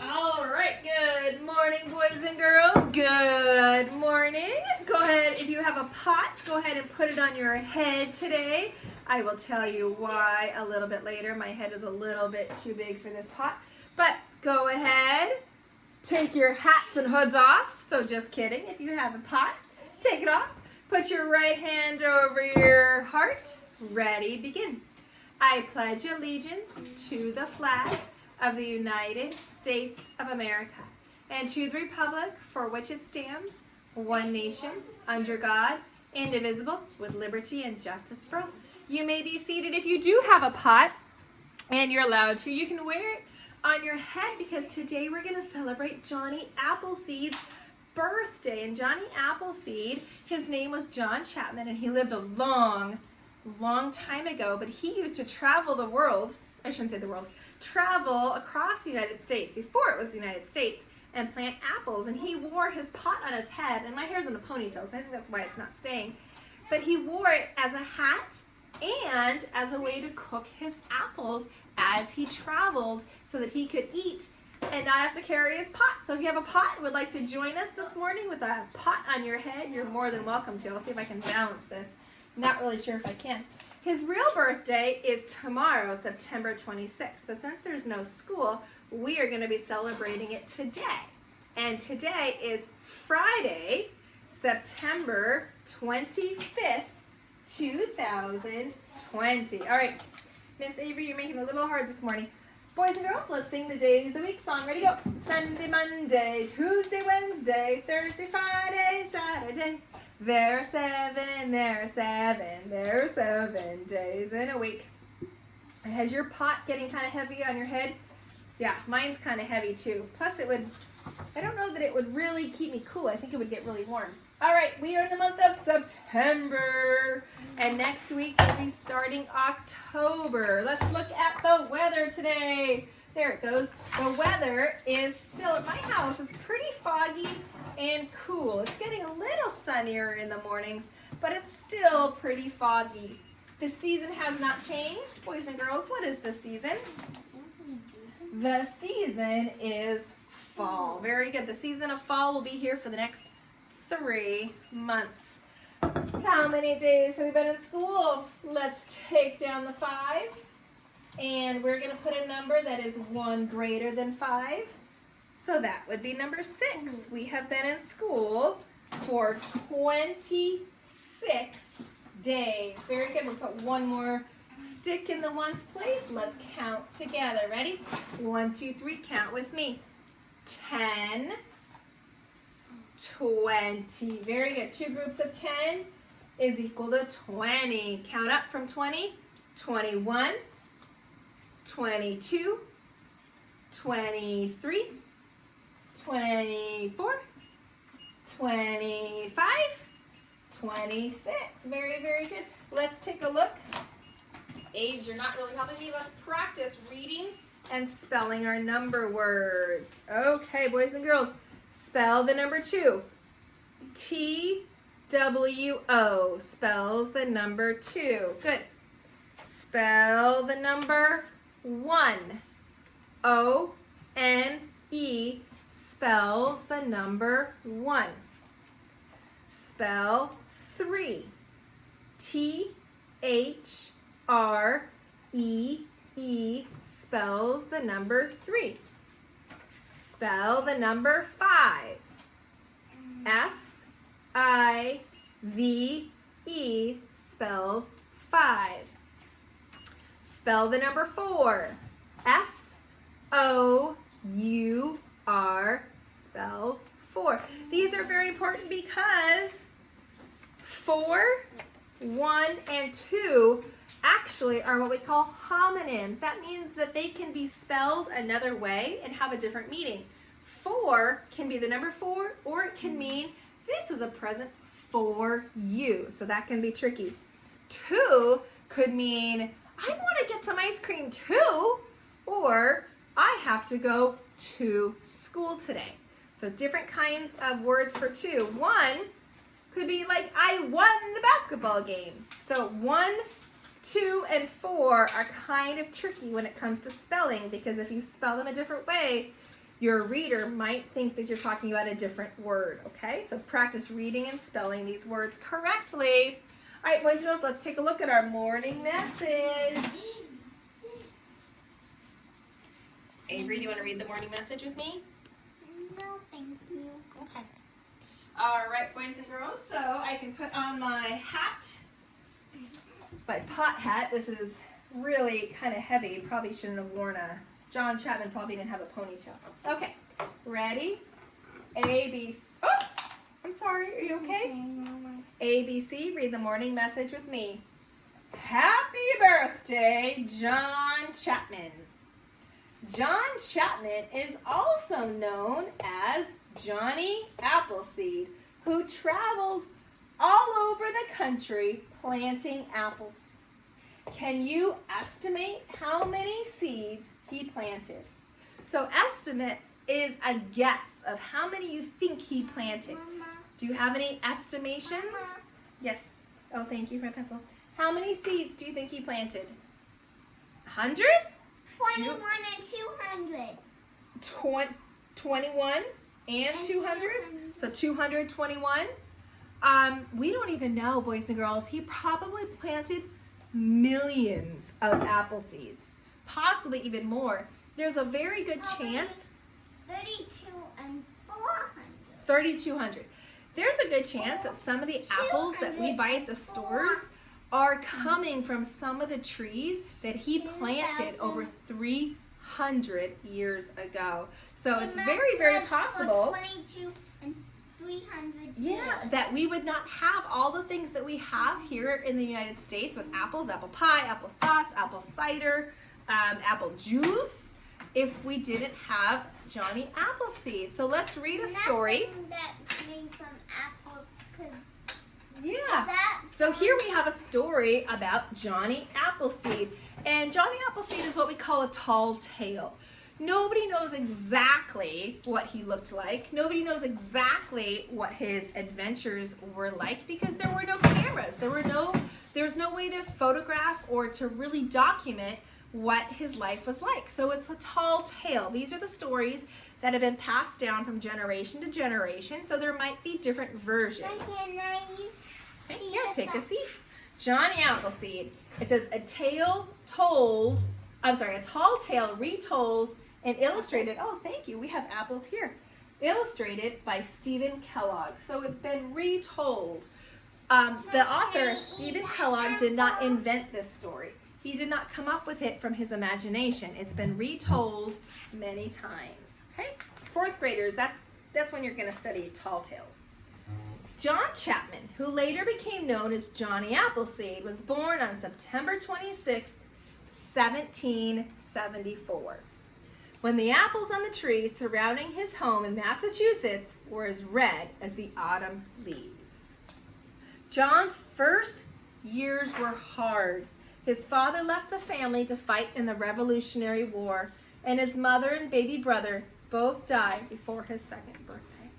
All right, good morning, boys and girls. Good morning. Go ahead, if you have a pot, go ahead and put it on your head today. I will tell you why a little bit later. My head is a little bit too big for this pot. But go ahead, take your hats and hoods off. So just kidding. If you have a pot, take it off. Put your right hand over your heart. Ready, begin. I pledge allegiance to the flag of the United States of America and to the republic for which it stands, one nation, under God, indivisible, with liberty and justice for all. You may be seated. If you do have a pot, and you're allowed to, you can wear it on your head because today we're going to celebrate Johnny Appleseed's birthday. And Johnny Appleseed, his name was John Chapman, and he lived a long time ago, but he used to travel the world, I shouldn't say the world, travel across the United States before it was the United States and plant apples, and he wore his pot on his head, and my hair's in a ponytail, so I think that's why it's not staying, but he wore it as a hat and as a way to cook his apples as he traveled so that he could eat and not have to carry his pot. So if you have a pot and would like to join us this morning with a pot on your head, you're more than welcome to. I'll see if I can balance this. Not really sure if I can. His real birthday is tomorrow, September 26th, but since there's no school, we are going to be celebrating it today. And today is Friday, September 25th, 2020. All right, Miss Avery, you're making it a little hard this morning. Boys and girls, let's sing the days of the week song. Ready, go. Sunday, Monday, Tuesday, Wednesday, Thursday, Friday, Saturday. There are 7 days in a week. Has your pot getting kind of heavy on your head? Yeah, mine's kind of heavy too. Plus it would, I don't know that it would really keep me cool. I think it would get really warm. All right, we are in the month of September. And next week we'll be starting October. Let's look at the weather today. There it goes. The weather is still at my house. It's pretty foggy and cool. It's getting a little sunnier in the mornings, but it's still pretty foggy. The season has not changed. Boys and girls, what is the season? The season is fall. Very good. The season of fall will be here for the next 3 months. How many days have we been in school? Let's take down the 5. And we're going to put a number that is 1 greater than 5. So that would be number 6. We have been in school for 26 days. Very good. We'll put one more stick in the ones place. Let's count together. Ready? 1, 2, 3. Count with me. 10, 20. Very good. 2 groups of 10 is equal to 20. Count up from 20. 21. 22, 23, 24, 25, 26. Very, very good. Let's take a look. Aves, you're not really helping me. Let's practice reading and spelling our number words. Okay, boys and girls, spell the number 2. T-W-O spells the number 2. Good. Spell the number 1. O-N-E spells the number 1. Spell 3. T-H-R-E-E spells the number 3. Spell the number 5. F-I-V-E spells 5. Spell the number 4. F-O-U-R spells 4. These are very important because 4, 1, and 2 actually are what we call homonyms. That means that they can be spelled another way and have a different meaning. 4 can be the number 4, or it can mean this is a present for you. So that can be tricky. 2 could mean I want to get some ice cream too, or I have to go to school today. So different kinds of words for 2. 1 could be like I won the basketball game. So 1, 2 and 4 are kind of tricky when it comes to spelling because if you spell them a different way, your reader might think that you're talking about a different word, okay? So practice reading and spelling these words correctly. All right, boys and girls, let's take a look at our morning message. Avery, do you want to read the morning message with me? No, thank you. Okay. All right, boys and girls, so I can put on my hat, my pot hat. This is really kind of heavy. Probably shouldn't have worn a, John Chapman probably didn't have a ponytail. Okay, ready? A, B, oops, I'm sorry, are you okay? A, B, C, read the morning message with me. Happy birthday, John Chapman. John Chapman is also known as Johnny Appleseed, who traveled all over the country planting apples. Can you estimate how many seeds he planted? So estimate is a guess of how many you think he planted. Mama. Do you have any estimations? Mama. Yes. Oh, thank you for my pencil. How many seeds do you think he planted? 100? 21 and 200. 21 and 200? So 221. We don't even know, boys and girls. He probably planted millions of apple seeds, possibly even more. There's a very good chance. 32 and 400. 3,200. There's a good chance that some of the apples that we buy at the stores are coming from some of the trees that he planted over 300 years ago. So it's very, very possible. 22 and 300. Yeah, that we would not have all the things that we have here in the United States with apples, apple pie, apple sauce, apple cider, apple juice, if we didn't have Johnny Appleseed. So let's read a story. That came from apples. Yeah. So here we have a story about Johnny Appleseed. And Johnny Appleseed is what we call a tall tale. Nobody knows exactly what he looked like. Nobody knows exactly what his adventures were like because there were no cameras. There's no way to photograph or to really document what his life was like. So it's a tall tale. These are the stories that have been passed down from generation to generation. So there might be different versions. Here, take a seat. Johnny Appleseed. It says a tale told, a tall tale retold and illustrated. Oh, thank you. We have apples here. Illustrated by Stephen Kellogg. So it's been retold. The author, Stephen Kellogg, did not invent this story. He did not come up with it from his imagination. It's been retold many times. Okay? Fourth graders, that's when you're going to study tall tales. John Chapman, who later became known as Johnny Appleseed, was born on September 26, 1774, when the apples on the trees surrounding his home in Massachusetts were as red as the autumn leaves. John's first years were hard. His father left the family to fight in the Revolutionary War, and his mother and baby brother both died before his second birthday.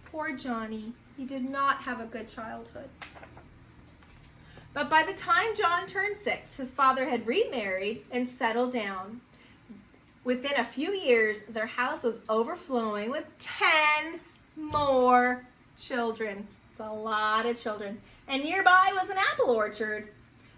Poor Johnny. He did not have a good childhood. But by the time John turned 6, his father had remarried and settled down. Within a few years, their house was overflowing with 10 more children. It's a lot of children. And nearby was an apple orchard.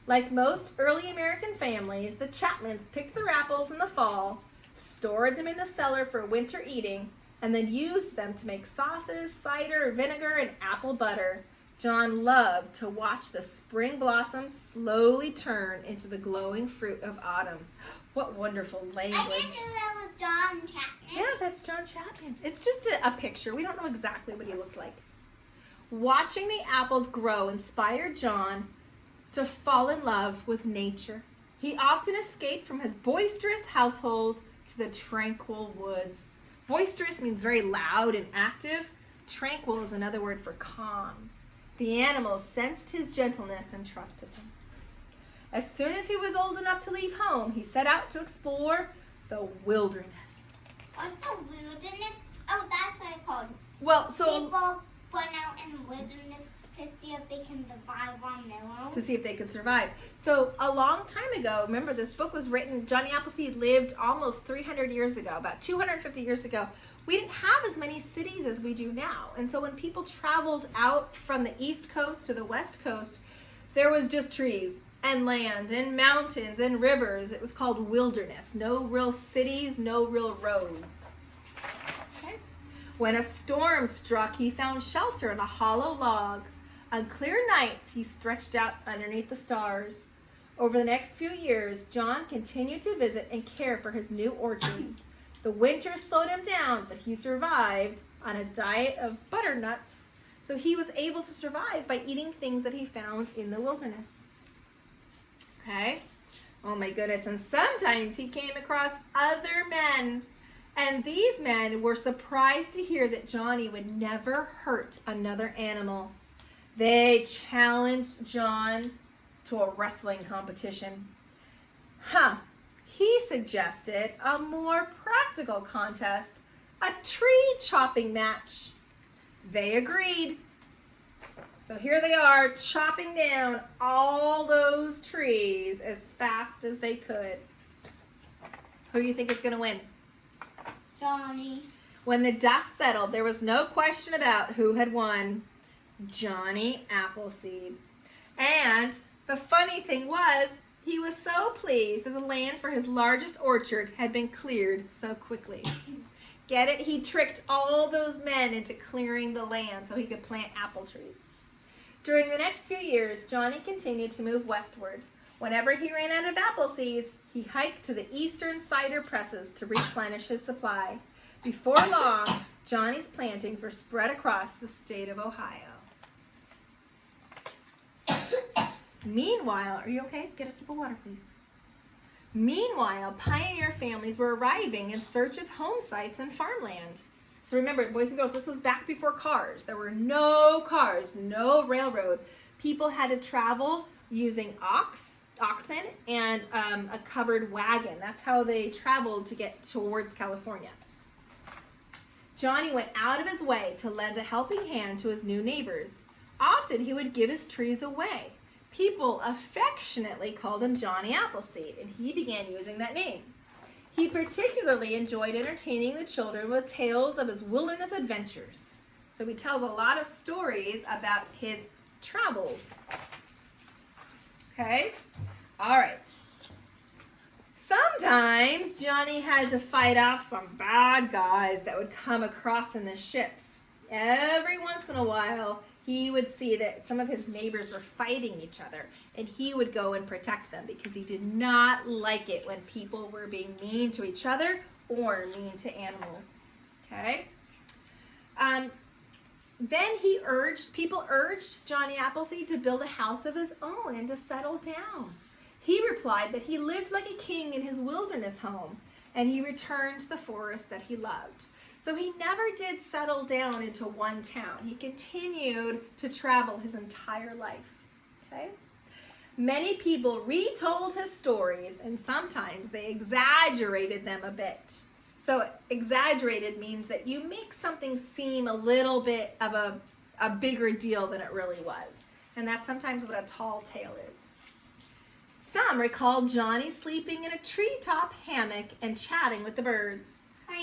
Like most early American families, the Chapmans picked their apples in the fall, stored them in the cellar for winter eating, and then used them to make sauces, cider, vinegar, and apple butter. John loved to watch the spring blossoms slowly turn into the glowing fruit of autumn. What wonderful language. I didn't know that was John Chapman. Yeah, that's John Chapman. It's just a picture. We don't know exactly what he looked like. Watching the apples grow inspired John to fall in love with nature. He often escaped from his boisterous household to the tranquil woods. Boisterous means very loud and active. Tranquil is another word for calm. The animals sensed his gentleness and trusted him. As soon as he was old enough to leave home, he set out to explore the wilderness. What's the wilderness? Oh, that's what it's called. Well, so People went out in the wilderness to see if they can survive on their own. To see if they could survive. So a long time ago, remember this book was written, Johnny Appleseed lived almost 300 years ago, about 250 years ago. We didn't have as many cities as we do now. And so when people traveled out from the East Coast to the West Coast, there was just trees and land and mountains and rivers. It was called wilderness. No real cities, no real roads. Okay. When a storm struck, he found shelter in a hollow log. On clear nights, he stretched out underneath the stars. Over the next few years, John continued to visit and care for his new orchards. The winter slowed him down, but he survived on a diet of butternuts. So he was able to survive by eating things that he found in the wilderness. Okay? Oh my goodness. And sometimes he came across other men. And these men were surprised to hear that Johnny would never hurt another animal. They challenged John to a wrestling competition. He suggested a more practical contest, a tree chopping match. They agreed. So here they are chopping down all those trees as fast as they could. Who do you think is going to win? Johnny. When the dust settled, there was no question about who had won. It was Johnny Appleseed. And the funny thing was, he was so pleased that the land for his largest orchard had been cleared so quickly. Get it? He tricked all those men into clearing the land so he could plant apple trees. During the next few years, Johnny continued to move westward. Whenever he ran out of apple seeds, he hiked to the eastern cider presses to replenish his supply. Before long, Johnny's plantings were spread across the state of Ohio. Meanwhile, are you okay? Get a sip of water, please. Meanwhile, pioneer families were arriving in search of home sites and farmland. So remember, boys and girls, this was back before cars. There were no cars, no railroad. People had to travel using oxen and a covered wagon. That's how they traveled to get towards California. Johnny went out of his way to lend a helping hand to his new neighbors. Often he would give his trees away. People affectionately called him Johnny Appleseed, and he began using that name. He particularly enjoyed entertaining the children with tales of his wilderness adventures. So he tells a lot of stories about his travels. Okay? All right. Sometimes Johnny had to fight off some bad guys that would come across in the ships. Every once in a while, he would see that some of his neighbors were fighting each other, and he would go and protect them because he did not like it when people were being mean to each other or mean to animals. Okay? Then people urged Johnny Appleseed to build a house of his own and to settle down. He replied that he lived like a king in his wilderness home, and he returned to the forest that he loved. So he never did settle down into one town. He continued to travel his entire life. Okay? Many people retold his stories, and sometimes they exaggerated them a bit. So exaggerated means that you make something seem a little bit of a bigger deal than it really was. And that's sometimes what a tall tale is. Some recalled Johnny sleeping in a treetop hammock and chatting with the birds.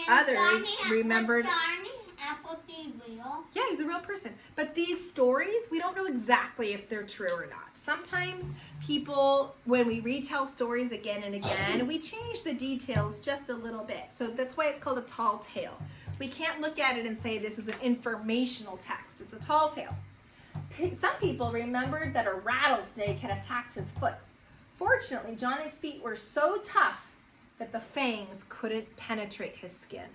Others remembered. Johnny Appleseed real? Yeah, he's a real person. But these stories, we don't know exactly if they're true or not. Sometimes people, when we retell stories again and again, we change the details just a little bit. So that's why it's called a tall tale. We can't look at it and say this is an informational text. It's a tall tale. Some people remembered that a rattlesnake had attacked his foot. Fortunately, Johnny's feet were so tough that the fangs couldn't penetrate his skin.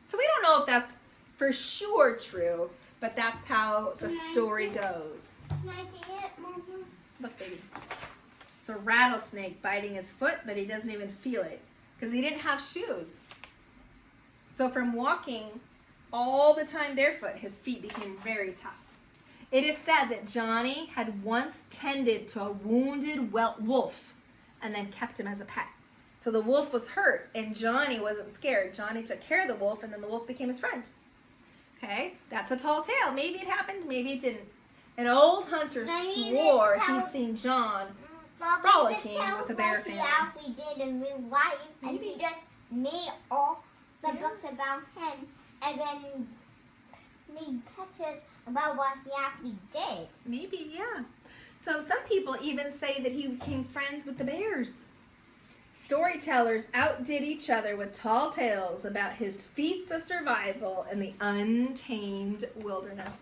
So we don't know if that's for sure true, but that's how the story goes. Can I see it, Mama? Look, baby. It's a rattlesnake biting his foot, but he doesn't even feel it because he didn't have shoes. So from walking all the time barefoot, his feet became very tough. It is said that Johnny had once tended to a wounded wolf and then kept him as a pet. So the wolf was hurt, and Johnny wasn't scared. Johnny took care of the wolf, and then the wolf became his friend. Okay, that's a tall tale. Maybe it happened, maybe it didn't. And old Hunter Now you swore didn't tell- he'd seen John Well, frolicking we just with a tell bear what he family. actually did in real life, and Maybe. he just made all the Yeah. books about him, and then made pictures about what he actually did. Maybe, yeah. So some people even say that he became friends with the bears. Storytellers outdid each other with tall tales about his feats of survival in the untamed wilderness.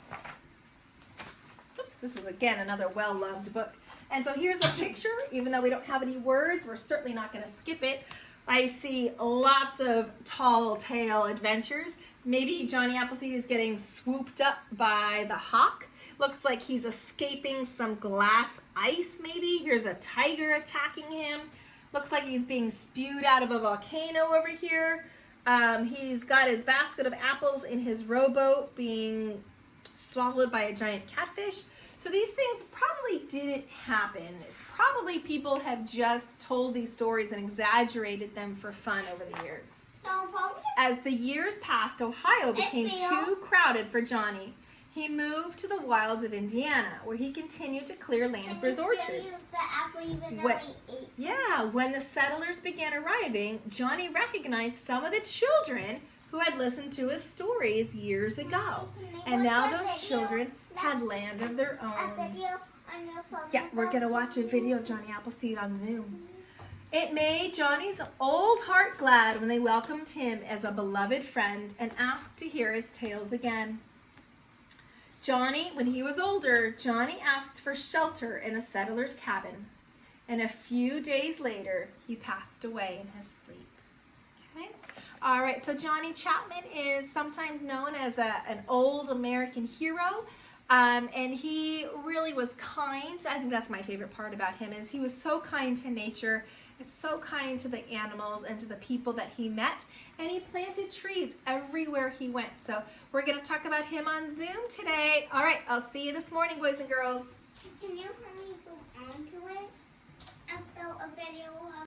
Oops, this is again another well-loved book. And so here's a picture. Even though we don't have any words, we're certainly not going to skip it. I see lots of tall tale adventures. Maybe Johnny Appleseed is getting swooped up by the hawk. Looks like he's escaping some glass ice maybe. Here's a tiger attacking him. Looks like he's being spewed out of a volcano over here. He's got his basket of apples in his rowboat being swallowed by a giant catfish. So these things probably didn't happen. It's probably people have just told these stories and exaggerated them for fun over the years. So, what would As the years passed, Ohio became Real. too crowded for Johnny. He moved to the wilds of Indiana, where he continued to clear land for his orchards. use the apple even though What- he ate? Yeah, when the settlers began arriving, Johnny recognized some of the children who had listened to his stories years ago. And now those children had land of their A own. video on your phone. Yeah, we're going to watch a video of Johnny Appleseed on Zoom. It made Johnny's old heart glad when they welcomed him as a beloved friend and asked to hear his tales again. Johnny, when he was older, Johnny asked for shelter in a settler's cabin. And a few days later, he passed away in his sleep. Okay? All right, so Johnny Chapman is sometimes known as an old American hero. And he really was kind. I think that's my favorite part about him is he was so kind to nature, and so kind to the animals and to the people that he met. And he planted trees everywhere he went. So we're going to talk about him on Zoom today. All right, I'll see you this morning, boys and girls. Can you